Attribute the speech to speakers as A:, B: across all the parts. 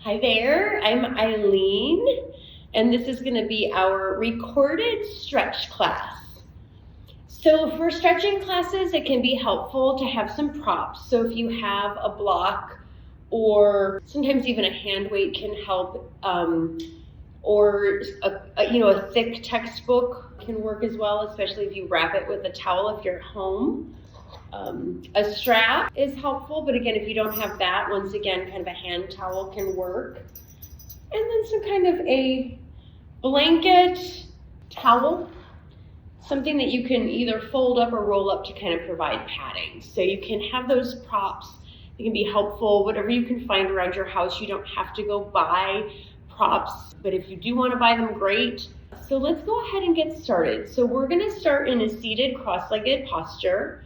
A: Hi there, I'm Eileen, and this is going to be our recorded stretch class. So for stretching classes, it can be helpful to have some props. So if you have a block or sometimes even a hand weight can help, or a thick textbook can work as well, especially if you wrap it with a towel if you're home. A strap is helpful, but again, if you don't have that, once again, kind of a hand towel can work. And then some kind of a blanket, towel, something that you can either fold up or roll up to kind of provide padding. So you can have those props. It can be helpful, whatever you can find around your house. You don't have to go buy props, but if you do want to buy them, great. So let's go ahead and get started. So we're going to start in a seated cross-legged posture.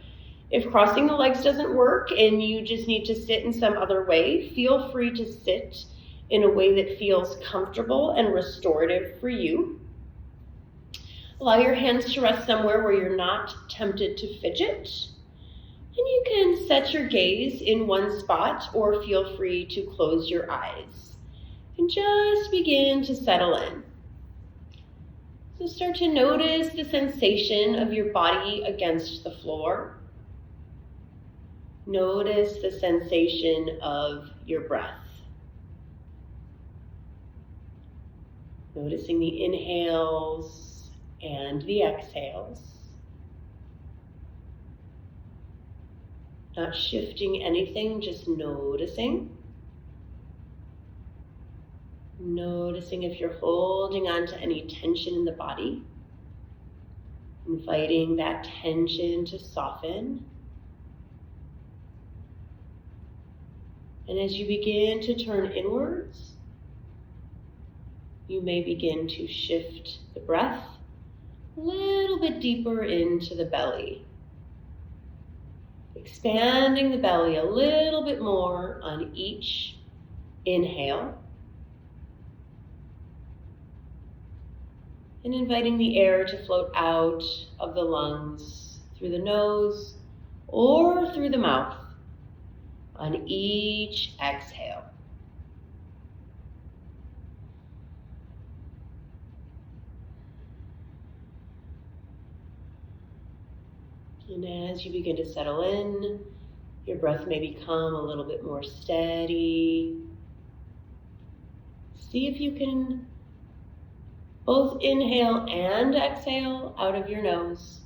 A: If crossing the legs doesn't work and you just need to sit in some other way, feel free to sit in a way that feels comfortable and restorative for you. Allow your hands to rest somewhere where you're not tempted to fidget. And you can set your gaze in one spot or feel free to close your eyes and just begin to settle in. So start to notice the sensation of your body against the floor. Notice the sensation of your breath. Noticing the inhales and the exhales. Not shifting anything, just noticing. Noticing if you're holding on to any tension in the body. Inviting that tension to soften. And as you begin to turn inwards, you may begin to shift the breath a little bit deeper into the belly. Expanding the belly a little bit more on each inhale. And inviting the air to float out of the lungs through the nose or through the mouth on each exhale. And as you begin to settle in, your breath may become a little bit more steady. See if you can both inhale and exhale out of your nose.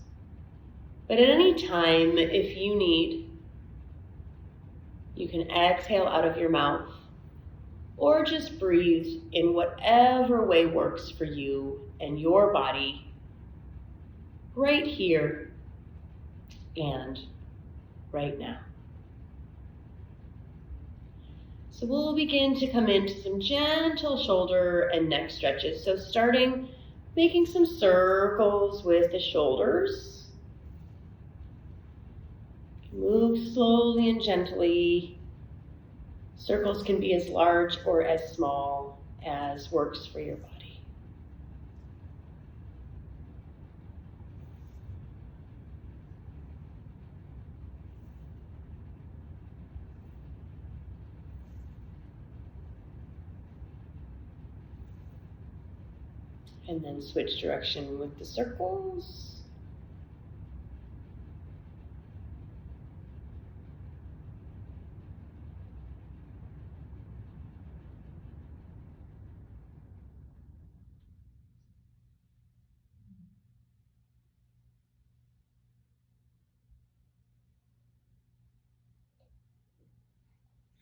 A: But at any time, if you need, you can exhale out of your mouth or just breathe in whatever way works for you and your body right here and right now. So we'll begin to come into some gentle shoulder and neck stretches. So starting making some circles with the shoulders. Move slowly and gently. Circles can be as large or as small as works for your body. And then switch direction with the circles.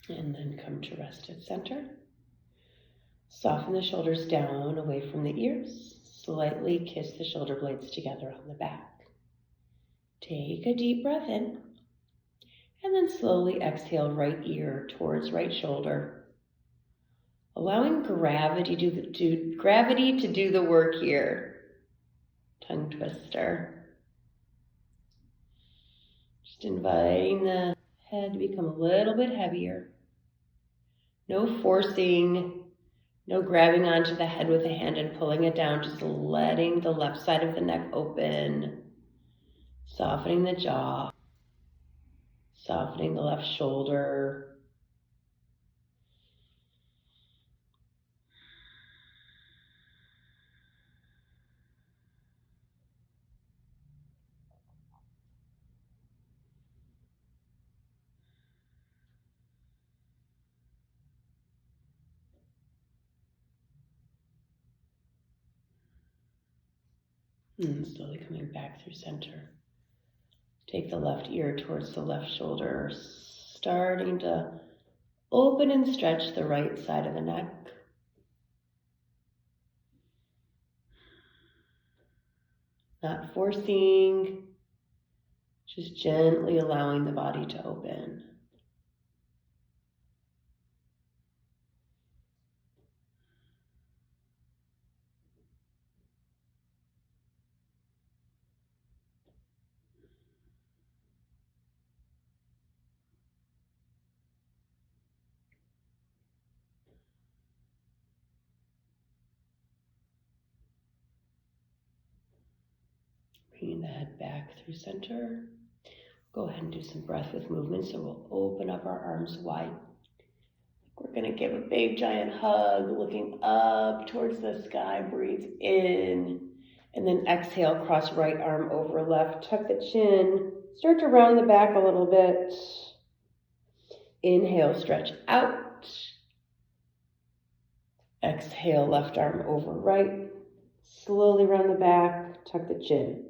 A: And then come to rest at center. Soften the shoulders down away from the ears. Slightly kiss the shoulder blades together on the back. Take a deep breath in. And then slowly exhale right ear towards right shoulder. Allowing gravity to do the work here. Tongue twister. Just inviting the head to become a little bit heavier. No forcing, no grabbing onto the head with a hand and pulling it down, just letting the left side of the neck open, softening the jaw, softening the left shoulder. And slowly coming back through center. Take the left ear towards the left shoulder, starting to open and stretch the right side of the neck. Not forcing, just gently allowing the body to open. Bringing the head back through center. Go ahead and do some breath with movement. So we'll open up our arms wide. We're going to give a big giant hug, looking up towards the sky. Breathe in. And then exhale, cross right arm over left. Tuck the chin. Start to round the back a little bit. Inhale, stretch out. Exhale, left arm over right. Slowly round the back. Tuck the chin.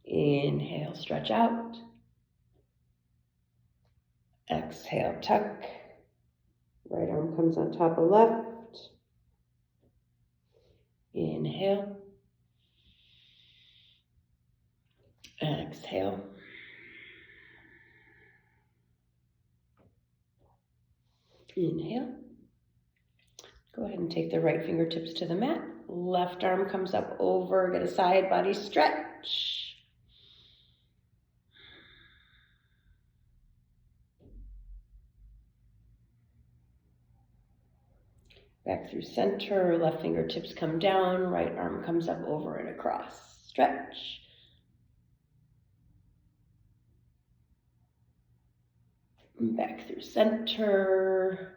A: Inhale, stretch out. Exhale, tuck. Right arm comes on top of left. Inhale. Exhale. Inhale. Go ahead and take the right fingertips to the mat. Left arm comes up over, get a side body stretch. Back through center, left fingertips come down, right arm comes up over and across. Stretch. Back through center.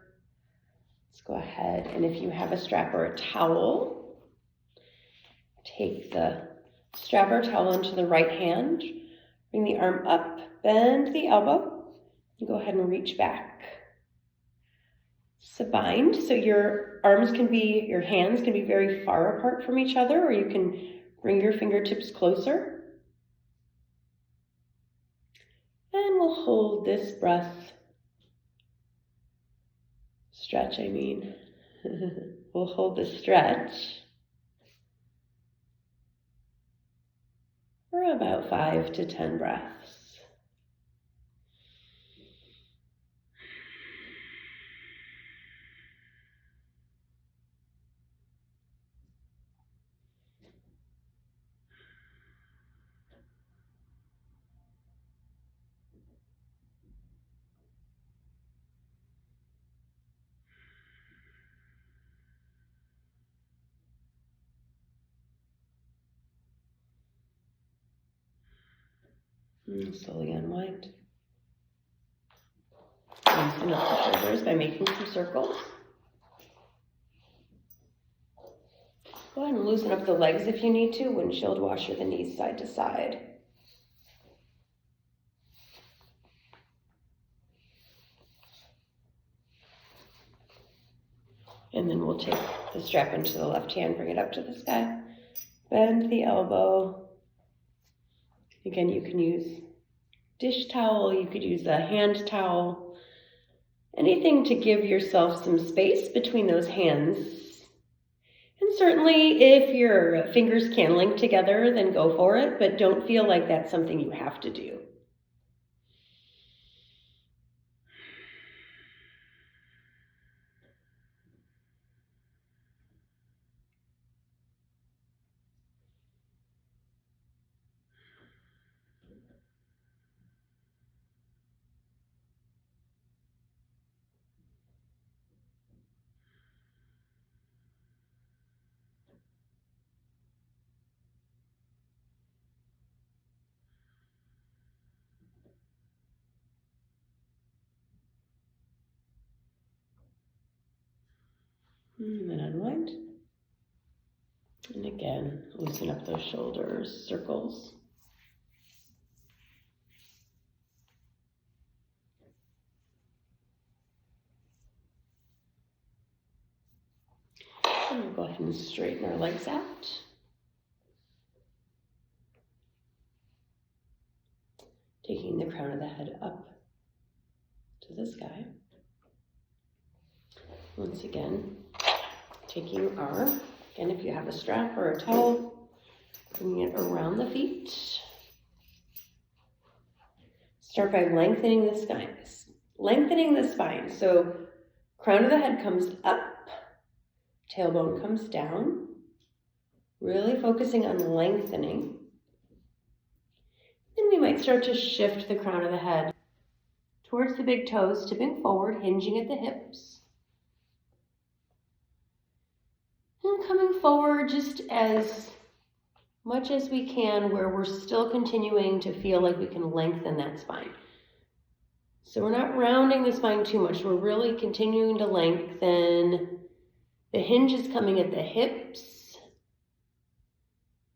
A: Let's go ahead, and if you have a strap or a towel, take the strap or towel into the right hand, bring the arm up, bend the elbow, and go ahead and reach back. So bind, so your hands can be very far apart from each other, or you can bring your fingertips closer. And we'll hold this breath. We'll hold the stretch for about 5 to 10 breaths. And slowly unwind. Loosen up the shoulders by making some circles. Go ahead and loosen up the legs if you need to. Windshield washer the knees side to side. And then we'll take the strap into the left hand, bring it up to the sky. Bend the elbow. Again, you can use dish towel, you could use a hand towel, anything to give yourself some space between those hands. And certainly if your fingers can link together, then go for it, but don't feel like that's something you have to do. And then unwind. And again, loosen up those shoulders, circles. And we'll go ahead and straighten our legs out. Taking the crown of the head up to the sky. Once again, taking our, again, if you have a strap or a towel, bringing it around the feet. Start by lengthening the spine. Lengthening the spine. So crown of the head comes up, tailbone comes down. Really focusing on lengthening. Then we might start to shift the crown of the head towards the big toes, tipping forward, hinging at the hips. And coming forward just as much as we can, where we're still continuing to feel like we can lengthen that spine. So we're not rounding the spine too much. We're really continuing to lengthen. The hinge is coming at the hips.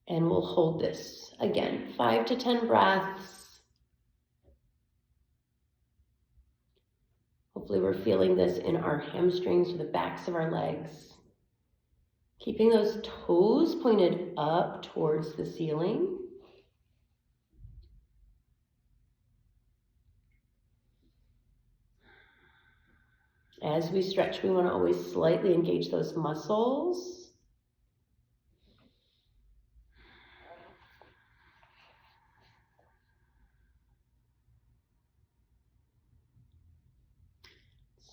A: And we'll hold this. Again, 5 to 10 breaths. Hopefully we're feeling this in our hamstrings or the backs of our legs. Keeping those toes pointed up towards the ceiling. As we stretch, we want to always slightly engage those muscles.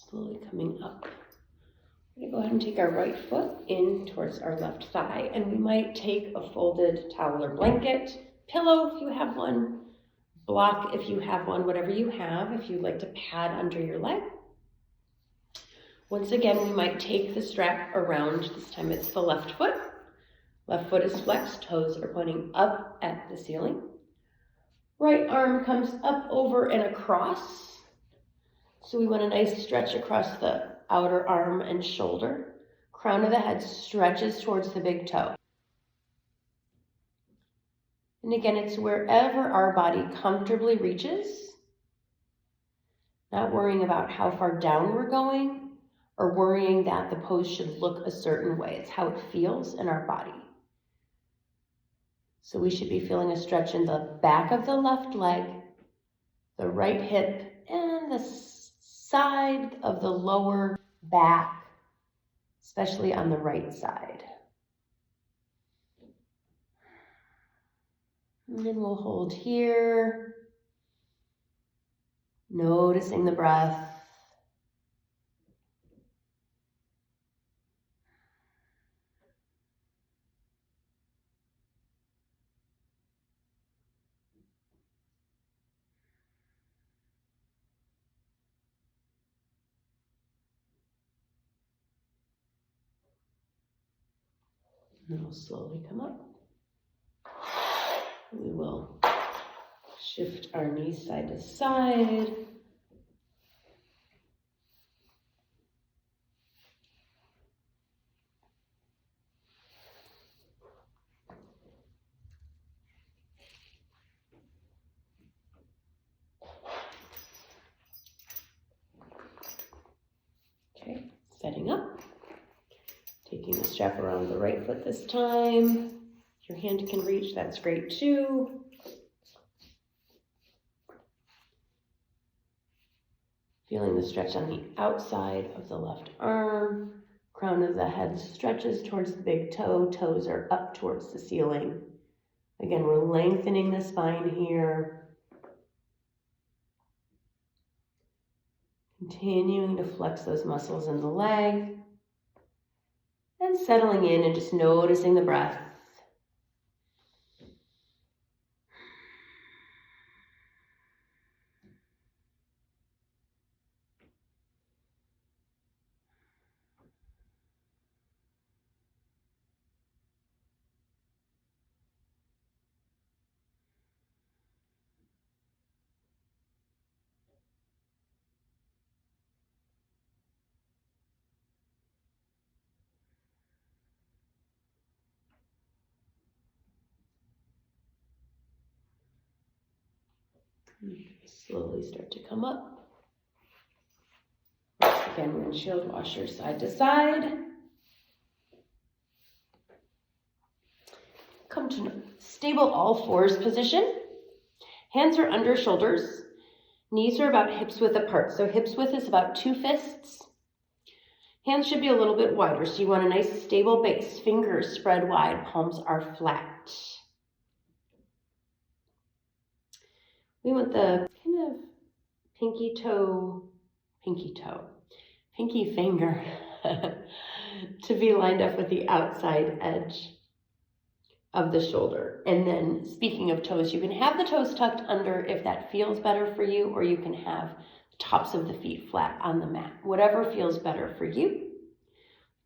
A: Slowly coming up. We're going to go ahead and take our right foot in towards our left thigh, and we might take a folded towel or blanket, pillow if you have one, block if you have one, whatever you have, if you'd like to pad under your leg. Once again, we might take the strap around. This time it's the left foot. Left foot is flexed, toes are pointing up at the ceiling. Right arm comes up, over, and across. So we want a nice stretch across the outer arm and shoulder. Crown of the head stretches towards the big toe. And again, it's wherever our body comfortably reaches. Not worrying about how far down we're going or worrying that the pose should look a certain way. It's how it feels in our body. So we should be feeling a stretch in the back of the left leg, the right hip, and the side of the lower back, especially on the right side. And then we'll hold here, noticing the breath. And we'll slowly come up. We will shift our knees side to side. Okay, setting up. Taking the strap around the right foot this time. If your hand can reach, that's great too. Feeling the stretch on the outside of the left arm. Crown of the head stretches towards the big toe. Toes are up towards the ceiling. Again, we're lengthening the spine here. Continuing to flex those muscles in the leg. And settling in and just noticing the breath. Slowly start to come up. Again, windshield washer side to side. Come to stable all fours position. Hands are under shoulders. Knees are about hips width apart. So hips width is about 2 fists. Hands should be a little bit wider, so you want a nice stable base. Fingers spread wide, palms are flat. We want the kind of pinky finger to be lined up with the outside edge of the shoulder. And then speaking of toes, you can have the toes tucked under if that feels better for you, or you can have the tops of the feet flat on the mat, whatever feels better for you.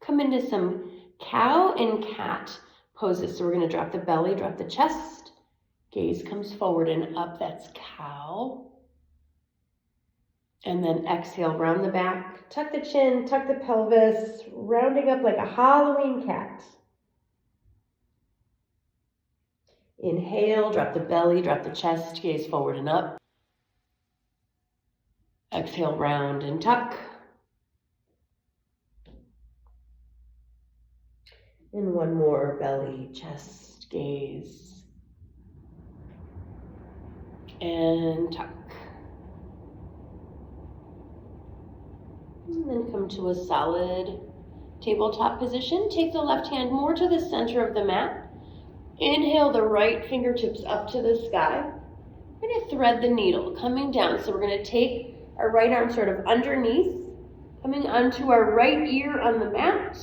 A: Come into some cow and cat poses. So we're going to drop the belly, drop the chest, gaze comes forward and up, that's cow. And then exhale, round the back, tuck the chin, tuck the pelvis, rounding up like a Halloween cat. Inhale, drop the belly, drop the chest, gaze forward and up. Exhale, round and tuck. And one more, belly, chest, gaze. And tuck. And then come to a solid tabletop position. Take the left hand more to the center of the mat. Inhale the right fingertips up to the sky. We're going to thread the needle coming down. So we're going to take our right arm sort of underneath, coming onto our right ear on the mat.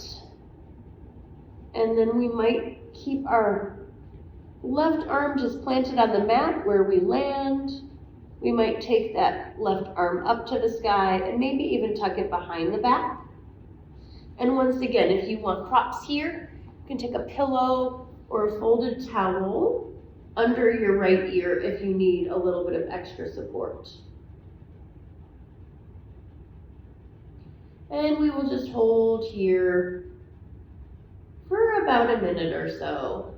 A: And then we might keep our left arm just planted on the mat where we land. We might take that left arm up to the sky and maybe even tuck it behind the back. And once again, if you want props here, you can take a pillow or a folded towel under your right ear if you need a little bit of extra support. And we will just hold here for about a minute or so.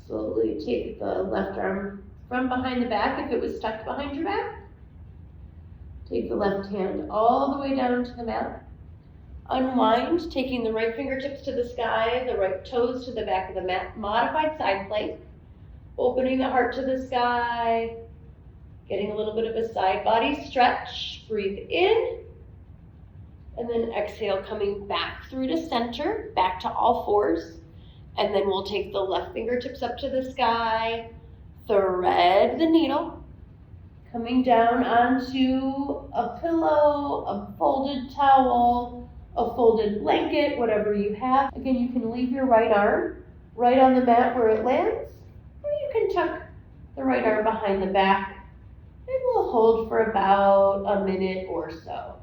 A: Slowly take the left arm from behind the back if it was tucked behind your back. Take the left hand all the way down to the mat. Unwind, taking the right fingertips to the sky, the right toes to the back of the mat. Modified side plank. Opening the heart to the sky. Getting a little bit of a side body stretch. Breathe in. And then exhale, coming back through to center, back to all fours. And then we'll take the left fingertips up to the sky, thread the needle, coming down onto a pillow, a folded towel, a folded blanket, whatever you have. Again, you can leave your right arm right on the mat where it lands, or you can tuck the right arm behind the back, and we'll hold for about a minute or so.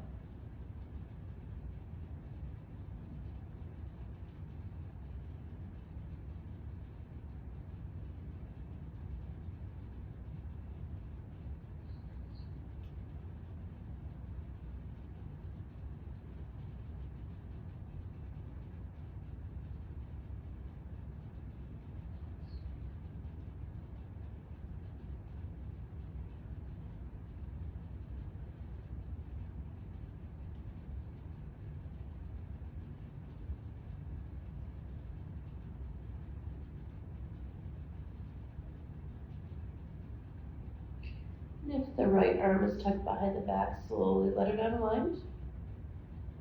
A: If the right arm is tucked behind the back, slowly let it unwind.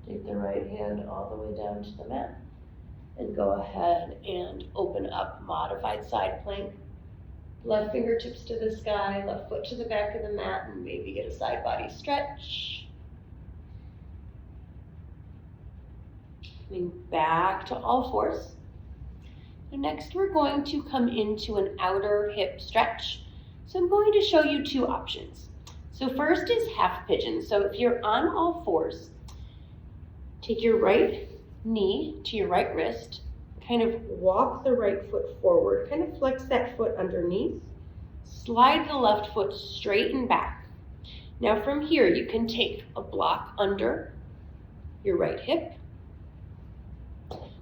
A: Take the right hand all the way down to the mat and go ahead and open up modified side plank. Left fingertips to the sky, left foot to the back of the mat, and maybe get a side body stretch. Coming back to all fours. And next we're going to come into an outer hip stretch. So I'm going to show you two options. So first is half pigeon. So if you're on all fours, take your right knee to your right wrist, kind of walk the right foot forward, kind of flex that foot underneath, slide the left foot straight and back. Now from here, you can take a block under your right hip.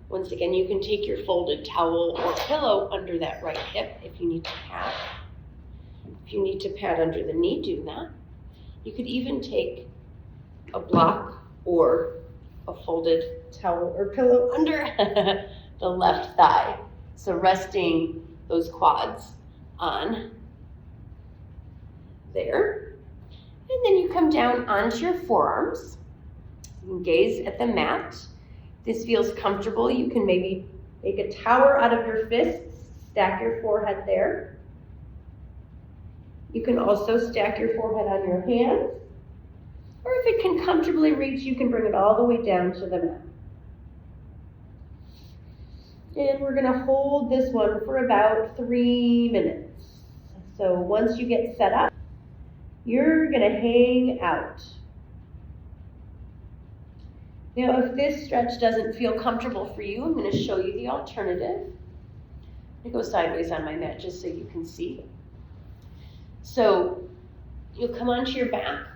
A: Once again, you can take your folded towel or pillow under that right hip if you need to pad. If you need to pad under the knee, do that. You could even take a block or a folded towel or pillow under the left thigh. So resting those quads on there. And then you come down onto your forearms. You can gaze at the mat. If this feels comfortable, you can maybe make a tower out of your fists, stack your forehead there. You can also stack your forehead on your hands. Or if it can comfortably reach, you can bring it all the way down to the mat. And we're going to hold this one for about 3 minutes. So once you get set up, you're going to hang out. Now, if this stretch doesn't feel comfortable for you, I'm going to show you the alternative. I'm going to go sideways on my mat just so you can see. So you'll come onto your back.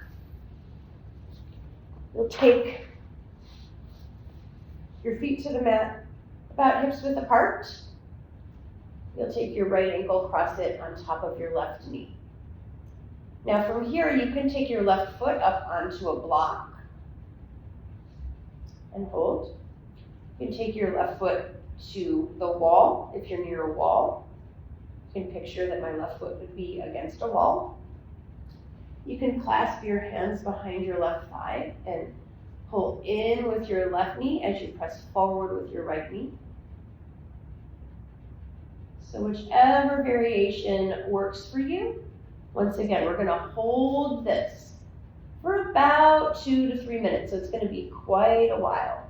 A: You'll take your feet to the mat about hips width apart. You'll take your right ankle, cross it on top of your left knee. Now from here, you can take your left foot up onto a block and hold. You can take your left foot to the wall if you're near a wall. You can picture that my left foot would be against a wall. You can clasp your hands behind your left thigh and pull in with your left knee as you press forward with your right knee. So whichever variation works for you. Once again, we're going to hold this for about 2 to 3 minutes, so it's going to be quite a while.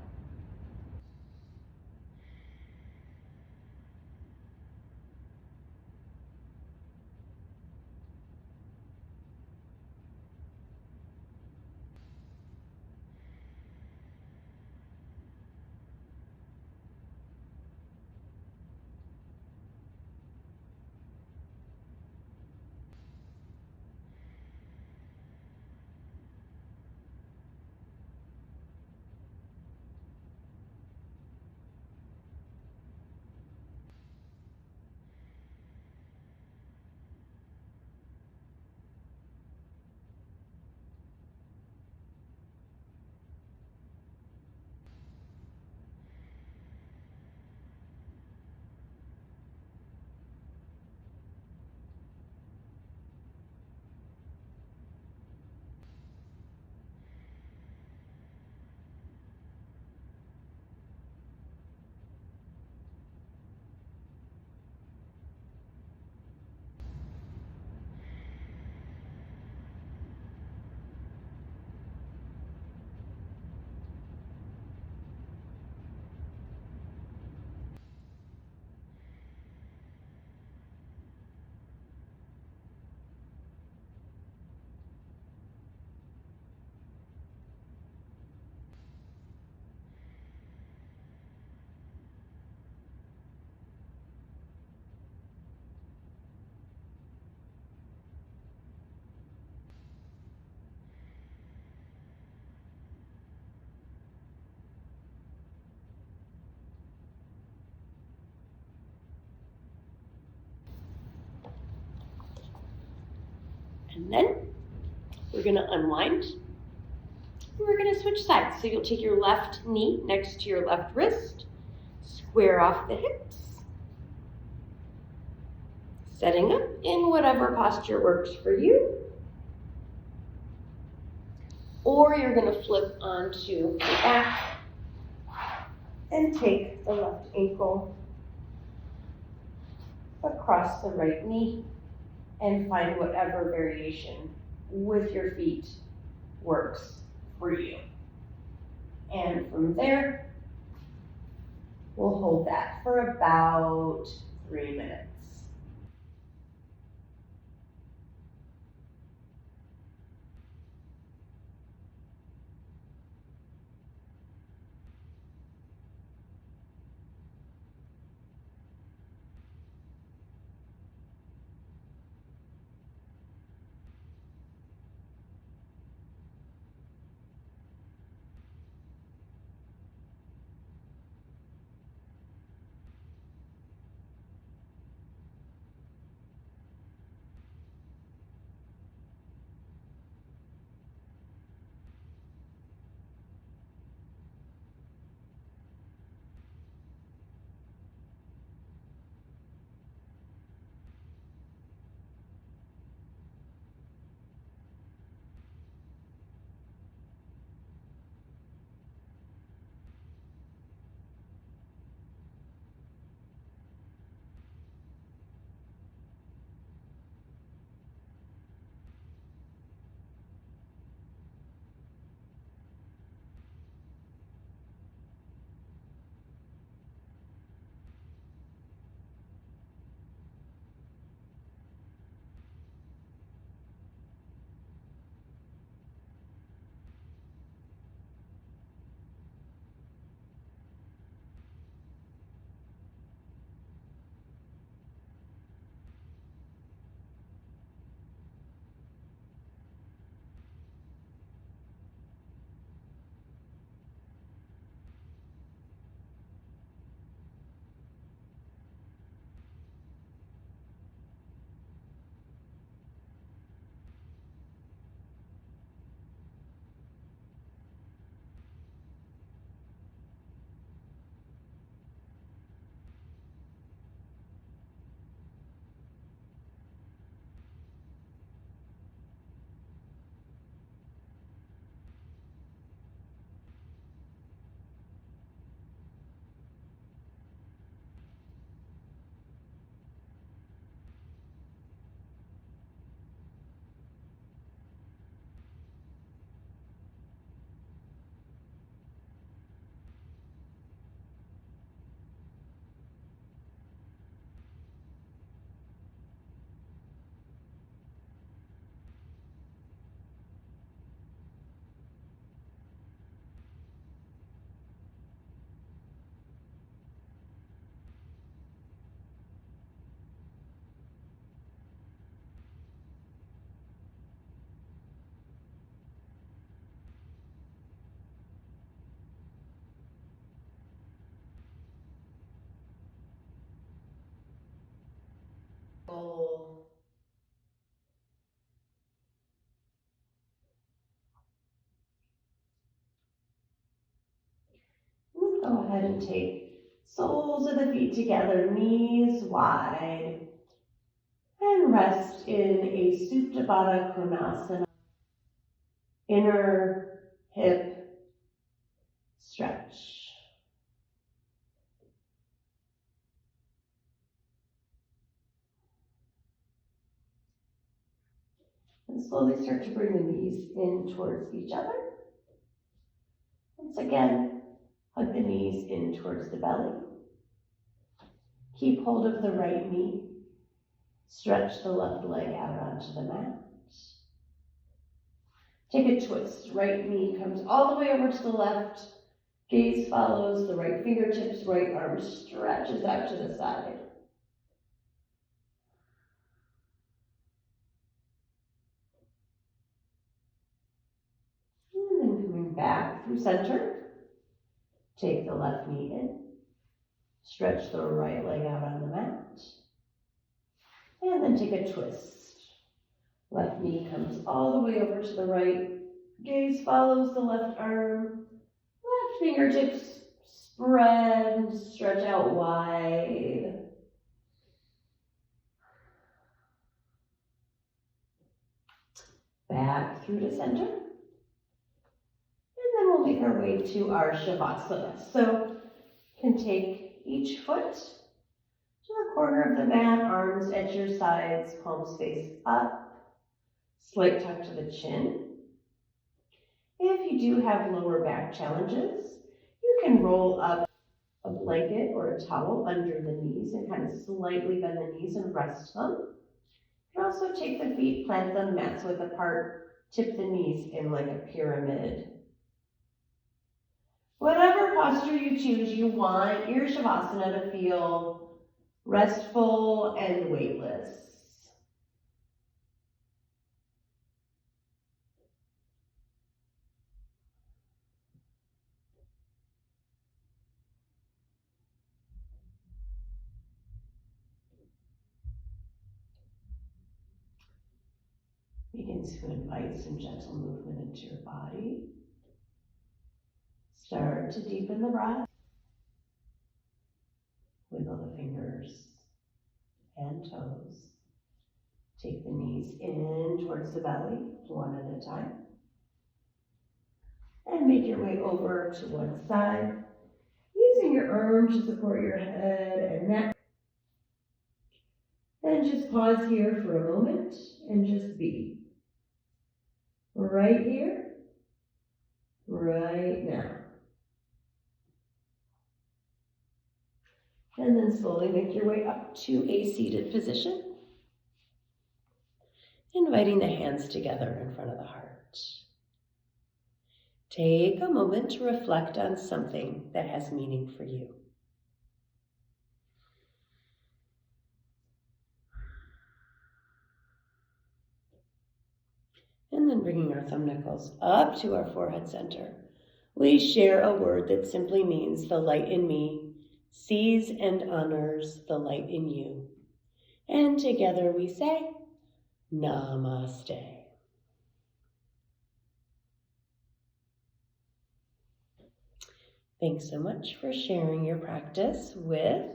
A: And then we're going to unwind. And we're going to switch sides. So you'll take your left knee next to your left wrist, square off the hips, setting up in whatever posture works for you. Or you're going to flip onto your back and take the left ankle across the right knee and find whatever variation with your feet works for you. And from there, we'll hold that for about 3 minutes. circle. Go ahead and take soles of the feet together, knees wide, and rest in a Supta Baddha Konasana, inner hip stretch. And slowly start to bring the knees in towards each other. Once again, hug the knees in towards the belly. Keep hold of the right knee. Stretch the left leg out onto the mat. Take a twist. Right knee comes all the way over to the left. Gaze follows the right fingertips. Right arm stretches out to the side. And then coming back through center. Take the left knee in. Stretch the right leg out on the mat. And then take a twist. Left knee comes all the way over to the right. Gaze follows the left arm. Left fingertips spread and stretch out wide. Back through to center. And then we'll make our way to our Shavasana. So you can take each foot to the corner of the mat, arms at your sides, palms face up, slight tuck to the chin. If you do have lower back challenges, you can roll up a blanket or a towel under the knees and kind of slightly bend the knees and rest them. You can also take the feet, plant them mats width apart, tip the knees in like a pyramid. Whatever posture you choose, you want your Shavasana to feel restful and weightless. Begin to invite some gentle movement into your body. Start to deepen the breath. Wiggle the fingers and toes. Take the knees in towards the belly, one at a time. And make your way over to one side, using your arms to support your head and neck. And just pause here for a moment and just be. Right here, right now. And then slowly make your way up to a seated position. Inviting the hands together in front of the heart. Take a moment to reflect on something that has meaning for you. And then bringing our thumb knuckles up to our forehead center, we share a word that simply means the light in me sees and honors the light in you. And together we say, Namaste. Thanks so much for sharing your practice with